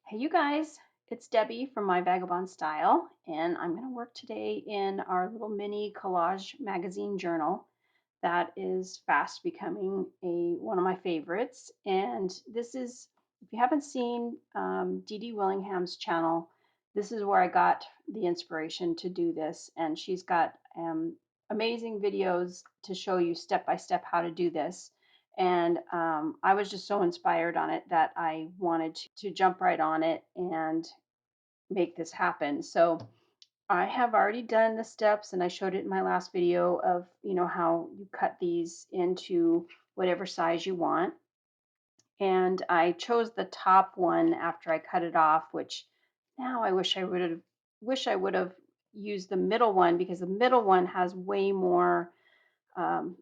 Hey, you guys, it's Debbie from My Vagabond Style, and I'm going to work today in our little mini collage magazine journal that is fast becoming one of my favorites. And this is, if you haven't seen Dede Willingham's channel, this is where I got the inspiration to do this. And she's got amazing videos to show you step by step how to do this. And I was just so inspired on it that I wanted to jump right on it and make this happen. So I have already done the steps and I showed it in my last video of, how you cut these into whatever size you want. And I chose the top one after I cut it off, which now I wish I would have used the middle one because the middle one has way more um,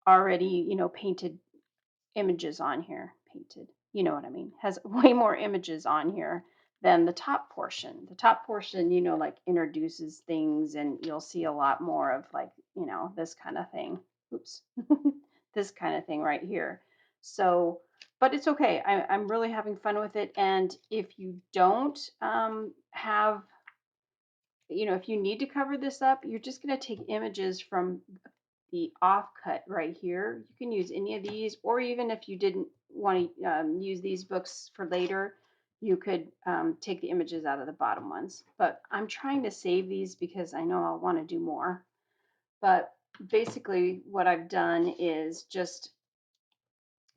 already, painted images on here. Painted, you know what I mean, has way more images on here than the top portion. The top portion, like introduces things and you'll see a lot more of like, this kind of thing. Oops. This kind of thing right here. So, but it's okay. I'm really having fun with it. And if you don't have, if you need to cover this up, you're just going to take images from the offcut right here. You can use any of these, or even if you didn't want to use these books for later, you could take the images out of the bottom ones. But I'm trying to save these because I know I'll want to do more. But basically what I've done is just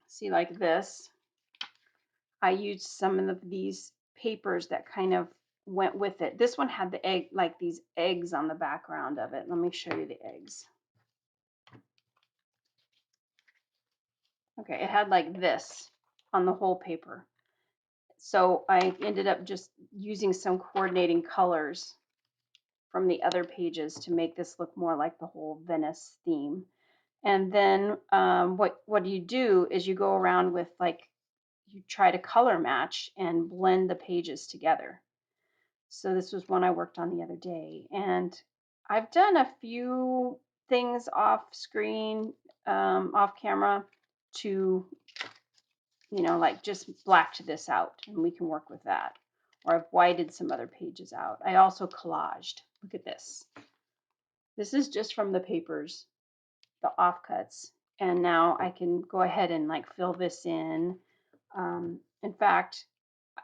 see like this. I used some of these papers that kind of went with it. This one had the egg, like these eggs on the background of it. Let me show you the eggs. Okay, it had like this on the whole paper. So I ended up just using some coordinating colors from the other pages to make this look more like the whole Venice theme. And then what you do is you go around with like, you try to color match and blend the pages together. So this was one I worked on the other day. And I've done a few things off screen, off camera to like just blacked this out and we can work with that. Or I've whited some other pages out. I also collaged. Look at this. This is just from the papers, the offcuts. And now I can go ahead and like fill this in. In fact,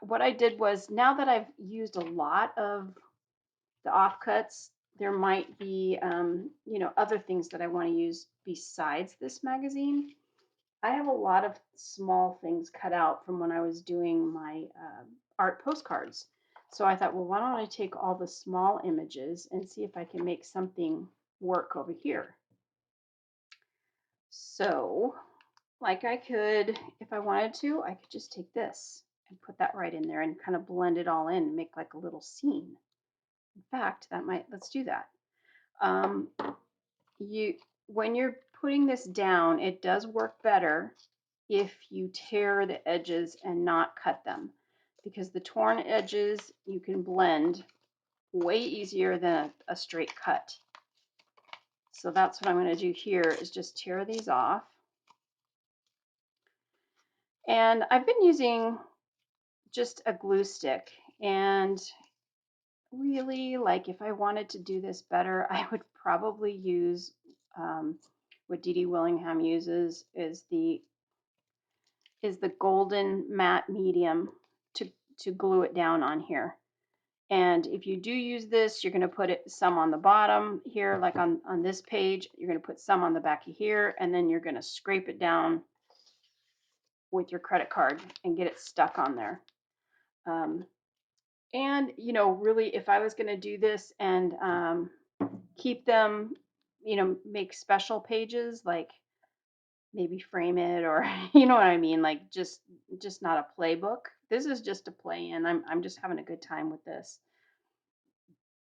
what I did was now that I've used a lot of the offcuts, there might be, other things that I want to use besides this magazine. I have a lot of small things cut out from when I was doing my art postcards. So I thought, well, why don't I take all the small images and see if I can make something work over here. So, like I could, if I wanted to, I could just take this and put that right in there and kind of blend it all in and make like a little scene. In fact, let's do that. Um, you, when you're putting this down, it does work better if you tear the edges and not cut them, because the torn edges you can blend way easier than a straight cut. So that's what I'm going to do here is just tear these off. And I've been using just a glue stick, and really, like, if I wanted to do this better, I would probably use what Dede Willingham uses is the golden matte medium to glue it down on here. And if you do use this, you're going to put some on the bottom here, like on this page. You're going to put some on the back of here, and then you're going to scrape it down with your credit card and get it stuck on there. And, really, if I was going to do this and keep them, make special pages, like maybe frame it or, you know what I mean? Like just not a playbook. This is just a play and I'm just having a good time with this.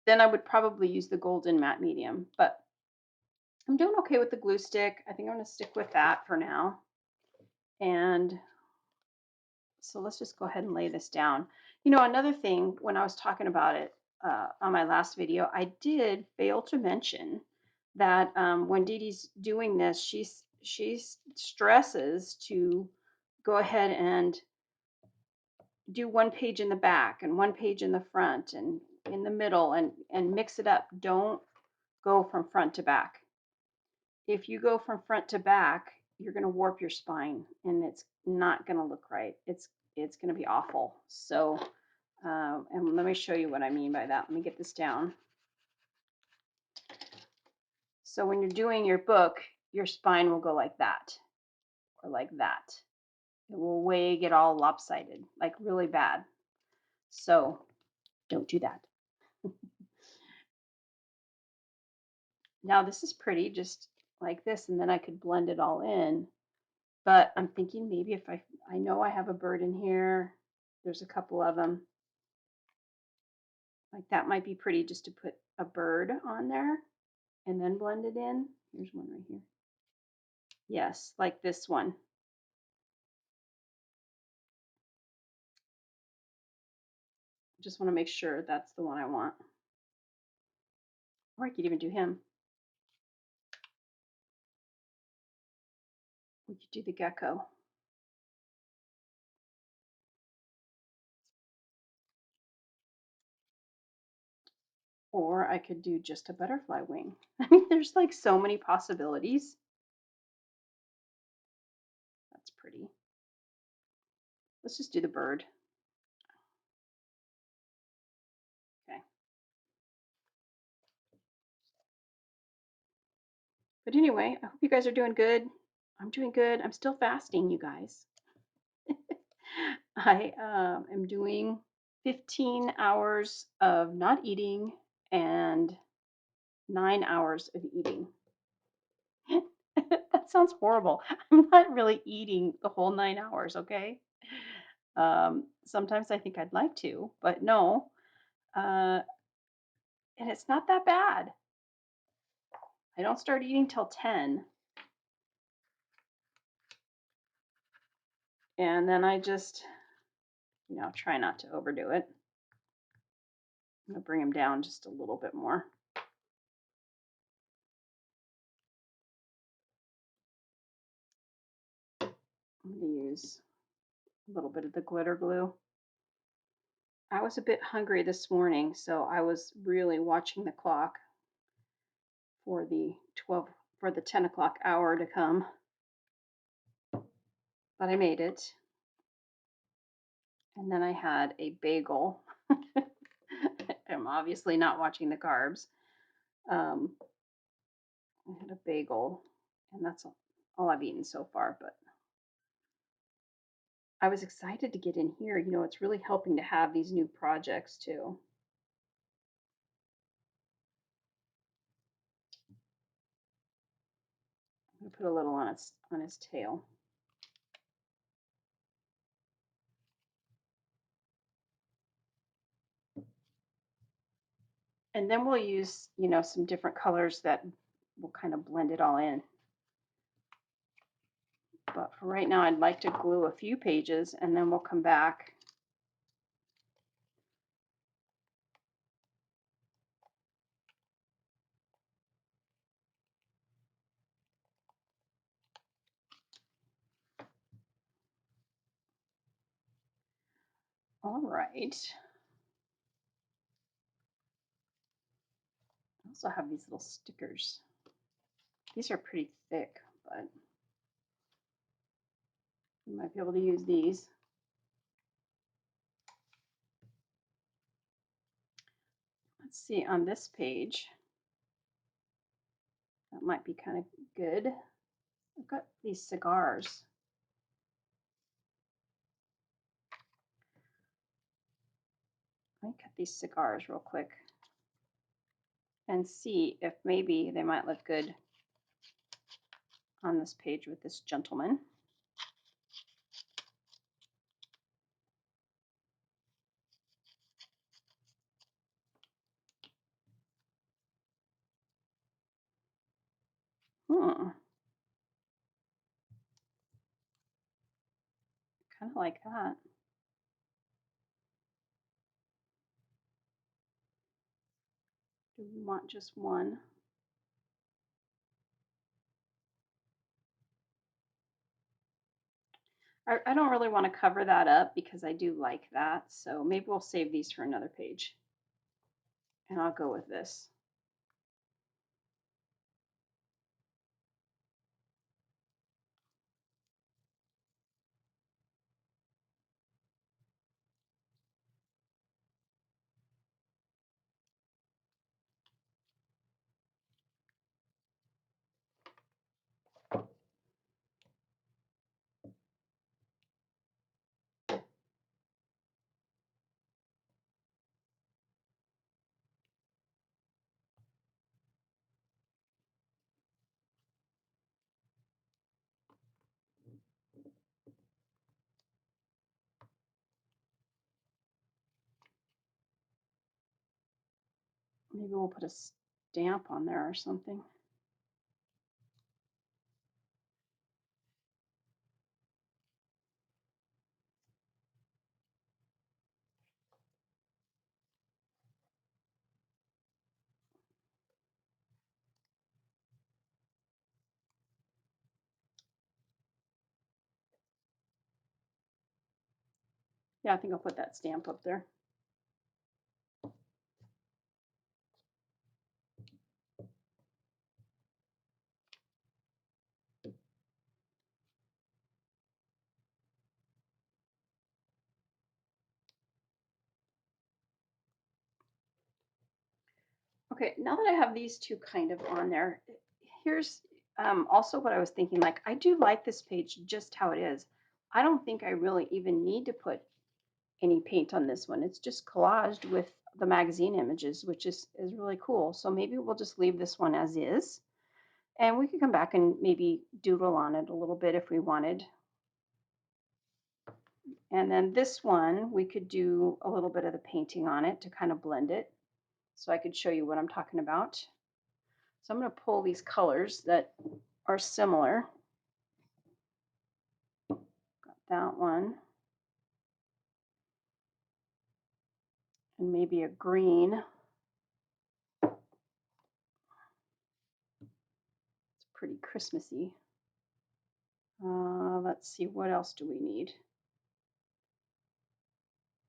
Then I would probably use the golden matte medium, but I'm doing okay with the glue stick. I think I'm going to stick with that for now. And so let's just go ahead and lay this down. Another thing, when I was talking about it on my last video, I did fail to mention that when Dede's doing this, she stresses to go ahead and do one page in the back and one page in the front and in the middle and mix it up. Don't go from front to back. If you go from front to back, you're going to warp your spine and it's not going to look right. It's going to be awful. So, and let me show you what I mean by that. Let me get this down. So when you're doing your book, your spine will go like that or like that. It will get all lopsided, like really bad. So don't do that. Now this is pretty, just like this, and then I could blend it all in. But I'm thinking maybe if I know I have a bird in here. There's a couple of them. Like that might be pretty just to put a bird on there and then blend it in. Here's one right here. Yes, like this one. Just want to make sure that's the one I want. Or I could even do him. We could do the gecko. Or I could do just a butterfly wing. I mean, there's like so many possibilities. That's pretty. Let's just do the bird. Okay. But anyway, I hope you guys are doing good. I'm doing good. I'm still fasting, you guys. I am doing 15 hours of not eating and 9 hours of eating. That sounds horrible. I'm not really eating the whole 9 hours, okay? Sometimes I think I'd like to, but no. Uh, and it's not that bad. I don't start eating till 10. And then I just, try not to overdo it. I'm going to bring them down just a little bit more. I'm going to use a little bit of the glitter glue. I was a bit hungry this morning, so I was really watching the clock for the 10 o'clock hour to come. But I made it. And then I had a bagel. I'm obviously not watching the carbs. I had a bagel, and that's all I've eaten so far. But I was excited to get in here. It's really helping to have these new projects too. I'm gonna put a little on his tail. And then we'll use, some different colors that will kind of blend it all in. But for right now, I'd like to glue a few pages and then we'll come back. All right. I also have these little stickers. These are pretty thick, but you might be able to use these. Let's see on this page. That might be kind of good. I've got these cigars. Let me cut these cigars real quick and see if maybe they might look good on this page with this gentleman. Kind of like that. Do we want just one? I don't really want to cover that up because I do like that. So maybe we'll save these for another page. And I'll go with this. Maybe we'll put a stamp on there or something. Yeah, I think I'll put that stamp up there. Okay, now that I have these two kind of on there, here's also what I was thinking. Like, I do like this page just how it is. I don't think I really even need to put any paint on this one. It's just collaged with the magazine images, which is really cool. So maybe we'll just leave this one as is. And we could come back and maybe doodle on it a little bit if we wanted. And then this one, we could do a little bit of the painting on it to kind of blend it. So I could show you what I'm talking about. So I'm going to pull these colors that are similar. Got that one. And maybe a green. It's pretty Christmassy. Let's see, what else do we need?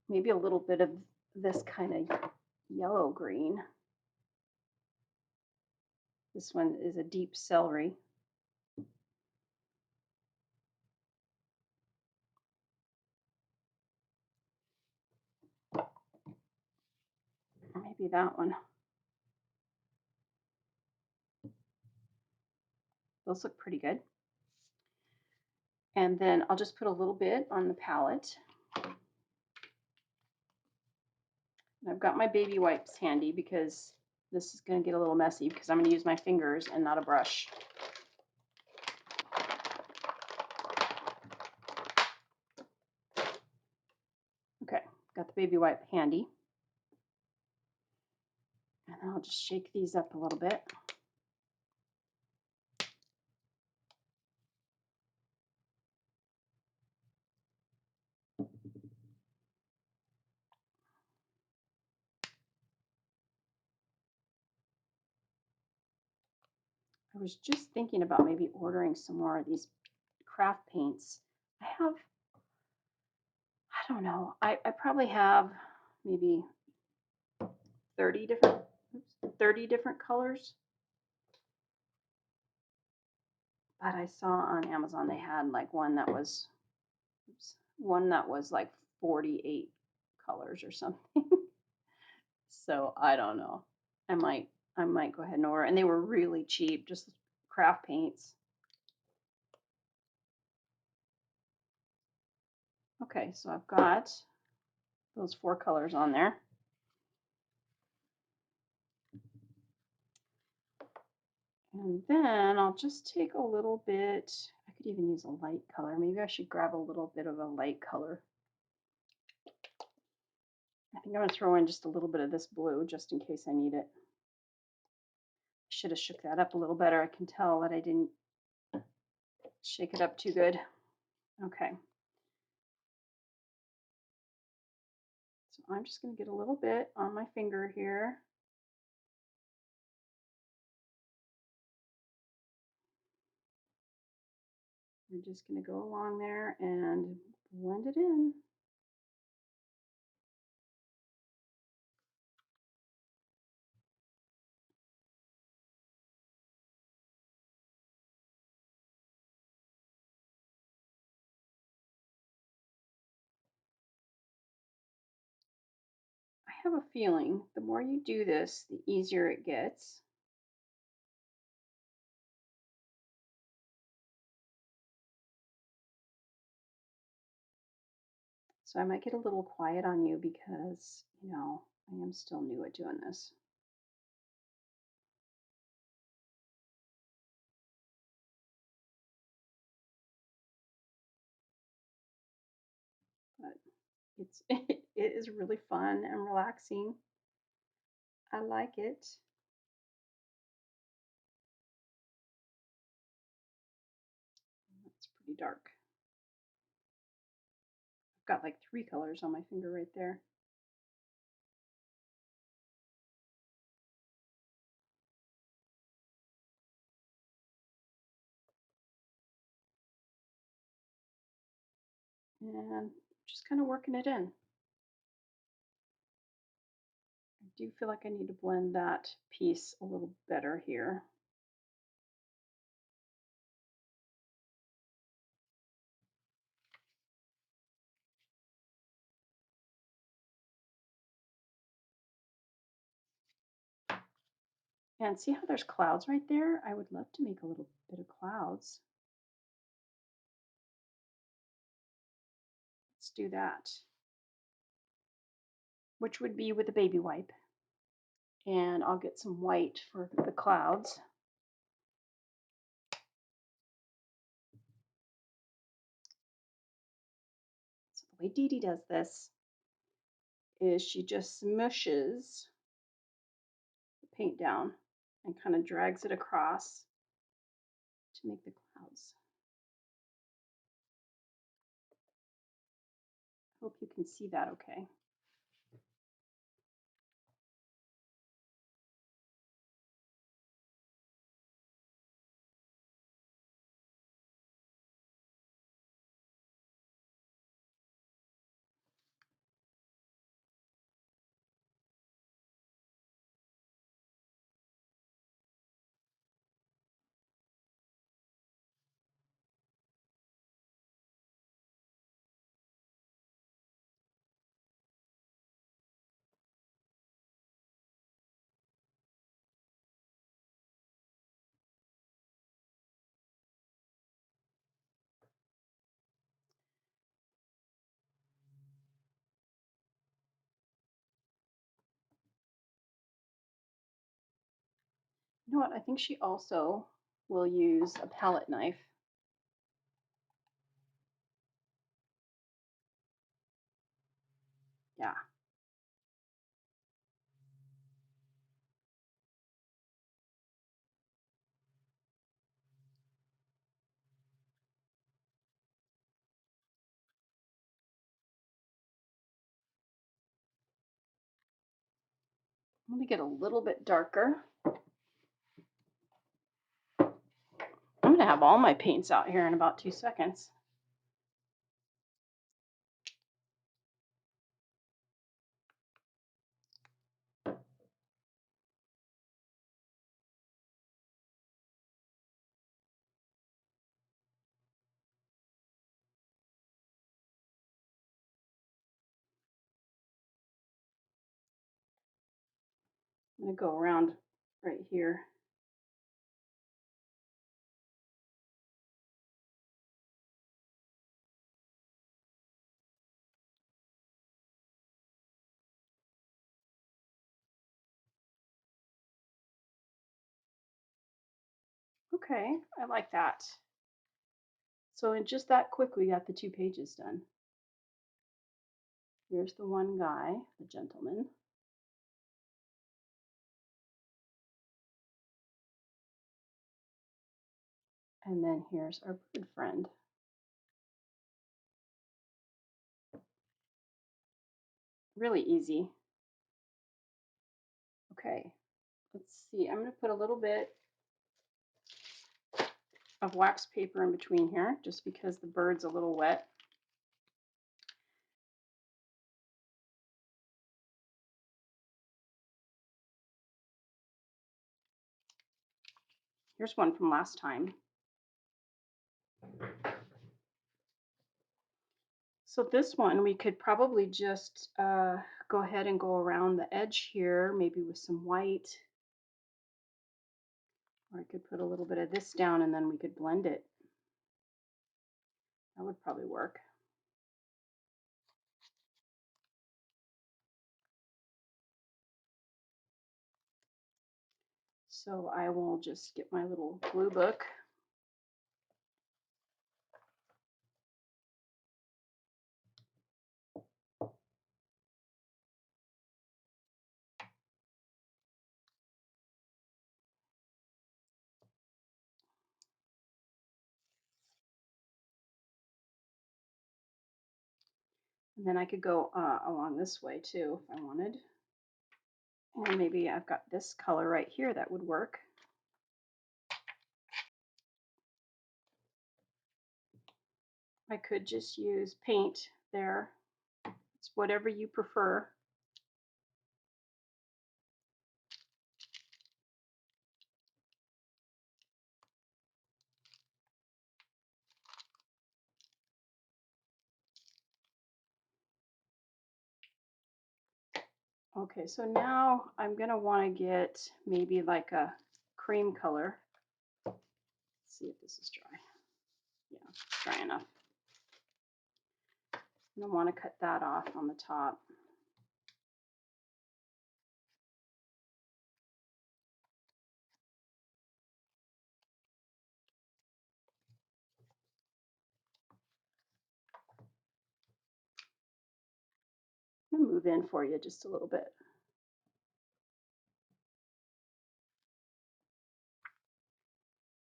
Maybe a little bit of this kind of yellow green. This one is a deep celery. Maybe that one. Those look pretty good. And then I'll just put a little bit on the palette. And I've got my baby wipes handy because this is going to get a little messy because I'm going to use my fingers and not a brush. Okay, got the baby wipe handy. And then I'll just shake these up a little bit. I was just thinking about maybe ordering some more of these craft paints. I don't know, I probably have maybe 30 different, 30 different colors. But I saw on Amazon they had like one that was, like 48 colors or something. So I don't know. I might go ahead and order. And they were really cheap, just craft paints. Okay, so I've got those 4 colors on there. And then I'll just take a little bit, I could even use a light color. Maybe I should grab a little bit of a light color. I think I'm going to throw in just a little bit of this blue just in case I need it. I should have shook that up a little better. I can tell that I didn't shake it up too good. Okay. So I'm just going to get a little bit on my finger here. We're just going to go along there and blend it in. I have a feeling the more you do this, the easier it gets. So I might get a little quiet on you because, I am still new at doing this. But it is really fun and relaxing. I like it. It's pretty dark. I've got like 3 colors on my finger right there. And just kind of working it in. I do feel like I need to blend that piece a little better here. And see how there's clouds right there? I would love to make a little bit of clouds. Let's do that. Which would be with a baby wipe. And I'll get some white for the clouds. So the way Dede does this is she just smushes the paint down and kind of drags it across to make the clouds. Hope you can see that okay. You know what? I think she also will use a palette knife. Yeah. I'm going to get a little bit darker. I'm going to have all my paints out here in about 2 seconds. I'm going to go around right here. Okay, I like that. So in just that quick, we got the 2 pages done. Here's the one guy, the gentleman. And then here's our bird friend. Really easy. Okay, let's see. I'm going to put a little bit of wax paper in between here, just because the bird's a little wet. Here's one from last time. So this one, we could probably just go ahead and go around the edge here, maybe with some white. Or I could put a little bit of this down and then we could blend it. That would probably work. So I will just get my little glue book. And then I could go along this way too if I wanted. And maybe I've got this color right here that would work. I could just use paint there. It's whatever you prefer. Okay, so now I'm going to want to get maybe like a cream color. Let's see if this is dry. Yeah, it's dry enough. And I want to cut that off on the top. I'm going to move in for you just a little bit.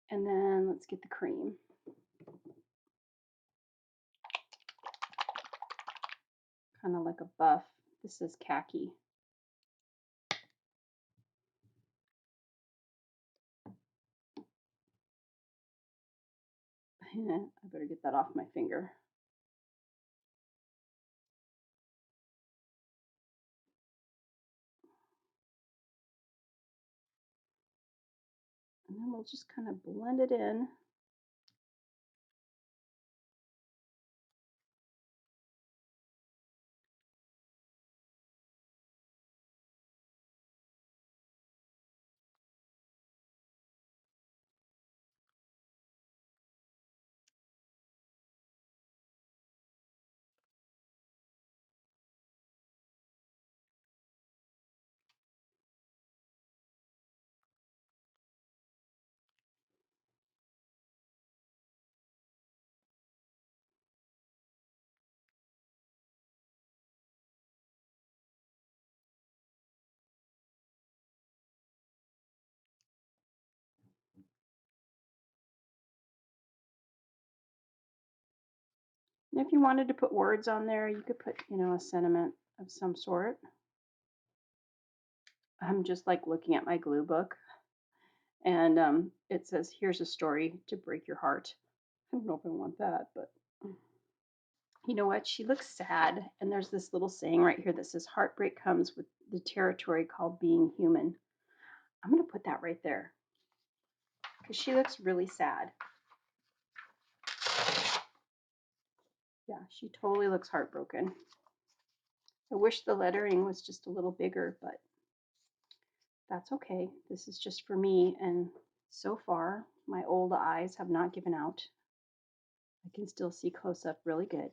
And then let's get the cream. Kind of like a buff. This is khaki. I better get that off my finger. And then we'll just kind of blend it in. And if you wanted to put words on there, you could put, a sentiment of some sort. I'm just like looking at my glue book, and it says, "Here's a story to break your heart." I don't know if I want that, but you know what? She looks sad, and there's this little saying right here that says, "Heartbreak comes with the territory called being human." I'm going to put that right there because she looks really sad. Yeah, she totally looks heartbroken. I wish the lettering was just a little bigger, but that's okay. This is just for me, and so far, my old eyes have not given out. I can still see close up really good.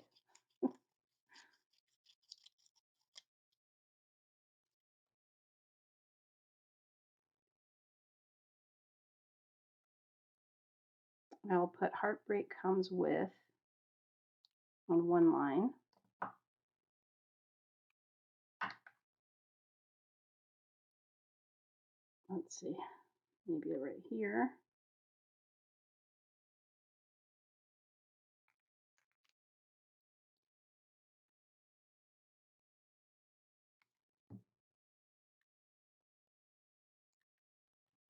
I'll put heartbreak comes with on one line. Let's see, maybe right here.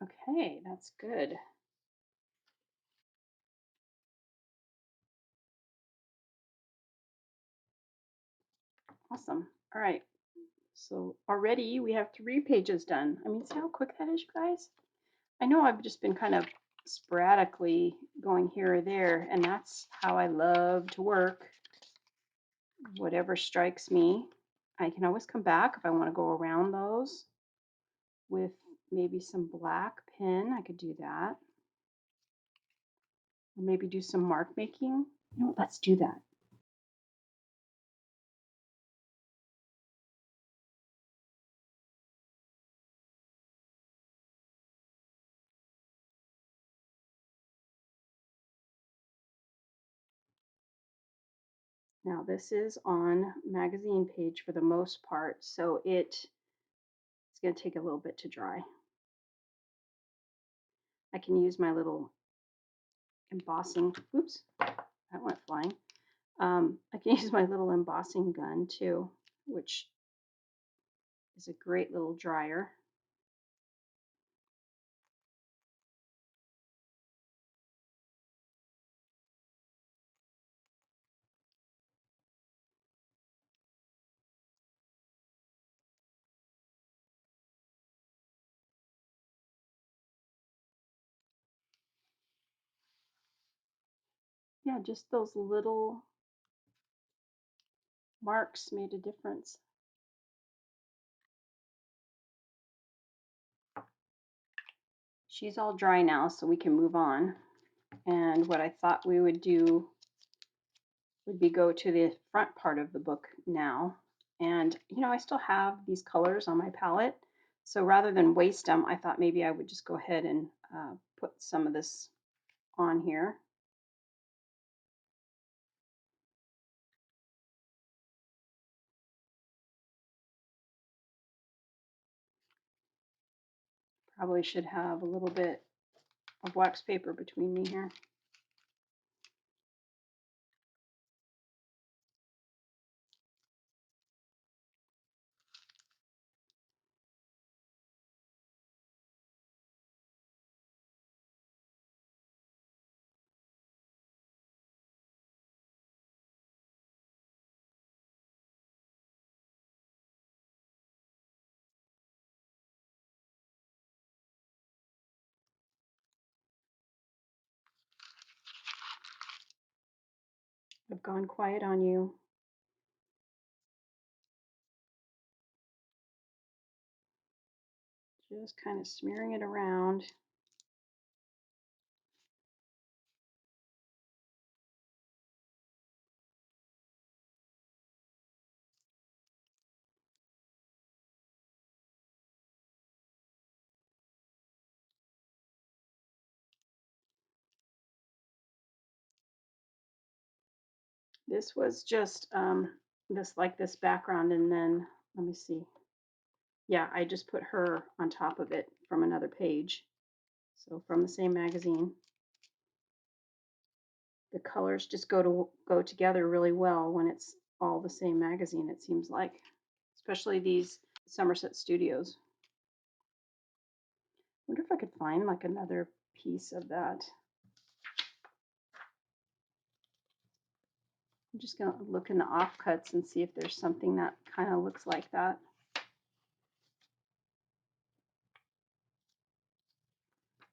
Okay, that's good. Awesome. All right. So already we have 3 pages done. I mean, see how quick that is, you guys? I know I've just been kind of sporadically going here or there, and that's how I love to work. Whatever strikes me. I can always come back if I want to go around those with maybe some black pen. I could do that. Or maybe do some mark making. You know what? Let's do that. Now this is on magazine page for the most part, so it's going to take a little bit to dry. I can use my little embossing, oops, that went flying. I can use my little embossing gun too, which is a great little dryer. Yeah, just those little marks made a difference. She's all dry now, so we can move on. And what I thought we would do would be go to the front part of the book now. And, you know, I still have these colors on my palette. So rather than waste them, I thought maybe I would just go ahead and put some of this on here. Probably should have a little bit of wax paper between me here. I've gone quiet on you. Just kind of smearing it around. This was just this background, and then let me see. Yeah, I just put her on top of it from another page. So from the same magazine. The colors just go together really well when it's all the same magazine, it seems like, especially these Somerset Studios. I wonder if I could find like another piece of that. I'm just going to look in the offcuts and see if there's something that kind of looks like that.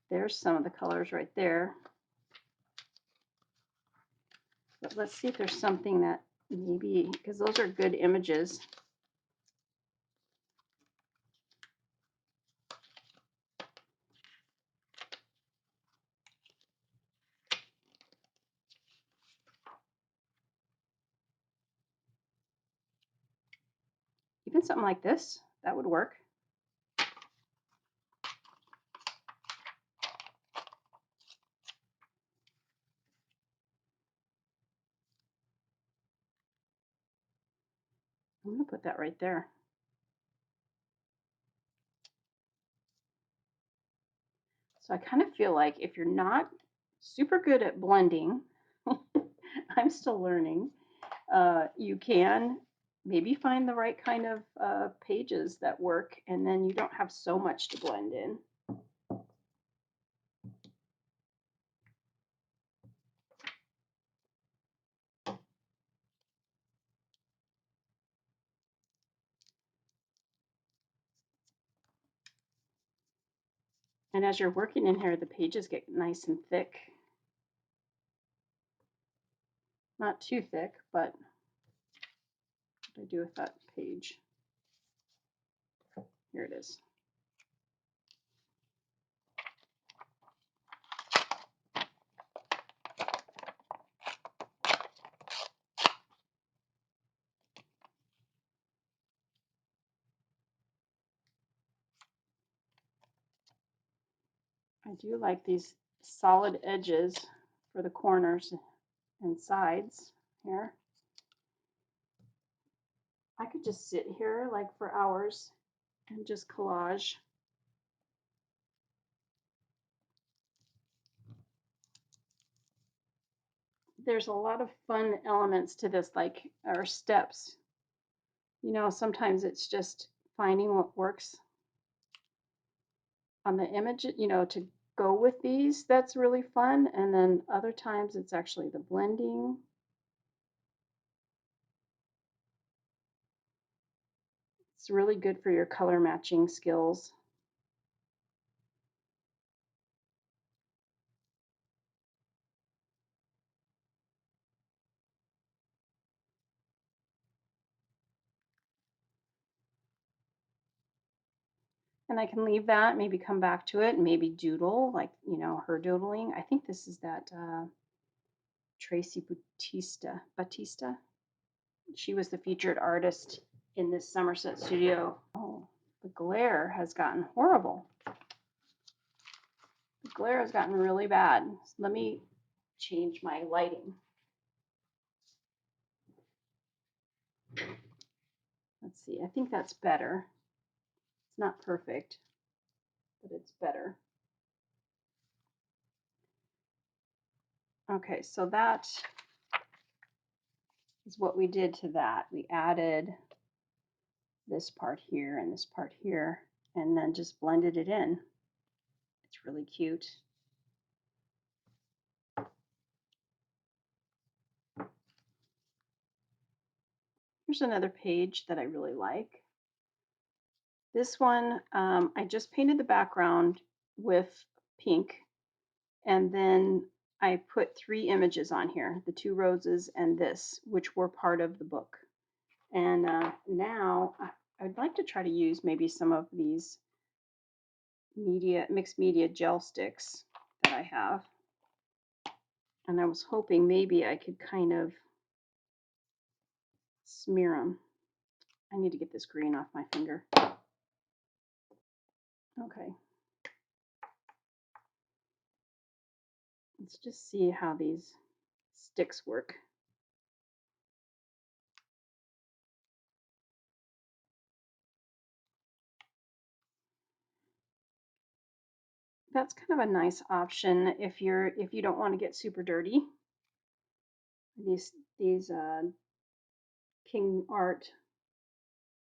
There's some of the colors right there. But let's see if there's something that maybe, because those are good images. Even something like this, that would work. I'm going to put that right there. So I kind of feel like if you're not super good at blending, I'm still learning, you can maybe find the right kind of pages that work, and then you don't have so much to blend in. And as you're working in here, the pages get nice and thick. Not too thick, but what do I do with that page? Here it is. I do like these solid edges for the corners and sides here. I could just sit here like for hours and just collage. There's a lot of fun elements to this, like our steps. You know, sometimes it's just finding what works on the image, you know, to go with these. That's really fun. And then other times it's actually the blending. It's really good for your color matching skills. And I can leave that, maybe come back to it, and maybe doodle, like, you know, her doodling. I think this is that Tracy Batista. She was the featured artist in this Somerset studio. Oh, the glare has gotten horrible. The glare has gotten really bad. So let me change my lighting. Let's see, I think that's better. It's not perfect, but it's better. Okay, so that is what we did to that. We added this part here and this part here, and then just blended it in. It's really cute. Here's another page that I really like. This one, I just painted the background with pink, and then I put 3 images on here, the 2 roses and this, which were part of the book. And now I'd like to try to use maybe some of these mixed media gel sticks that I have. And I was hoping maybe I could kind of smear them. I need to get this green off my finger. Okay. Let's just see how these sticks work. That's kind of a nice option if you don't want to get super dirty. These King Art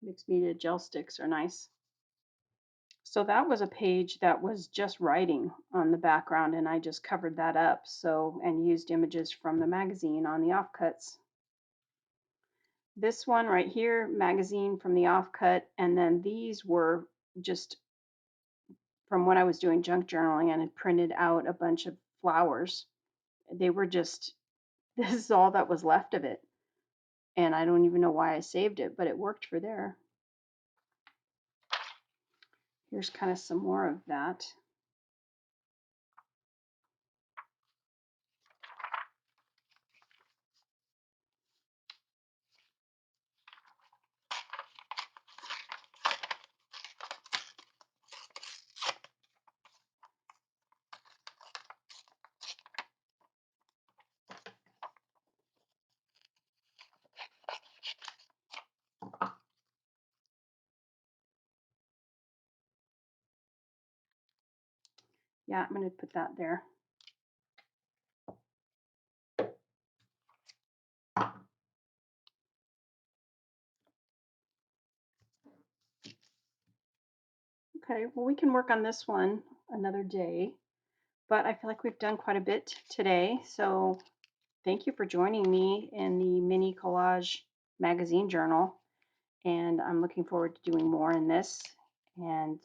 mixed media gel sticks are nice. So that was a page that was just writing on the background, and I just covered that up. So, and used images from the magazine on the offcuts. This one right here, magazine from the offcut, and then these were just from when I was doing junk journaling and had printed out a bunch of flowers. They were just, this is all that was left of it. And I don't even know why I saved it, but it worked for there. Here's kind of some more of that. Yeah, I'm going to put that there. Okay, well, we can work on this one another day, but I feel like we've done quite a bit today. So thank you for joining me in the mini collage magazine journal. And I'm looking forward to doing more in this. And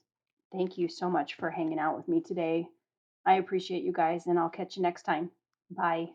Thank you so much for hanging out with me today. I appreciate you guys, and I'll catch you next time. Bye.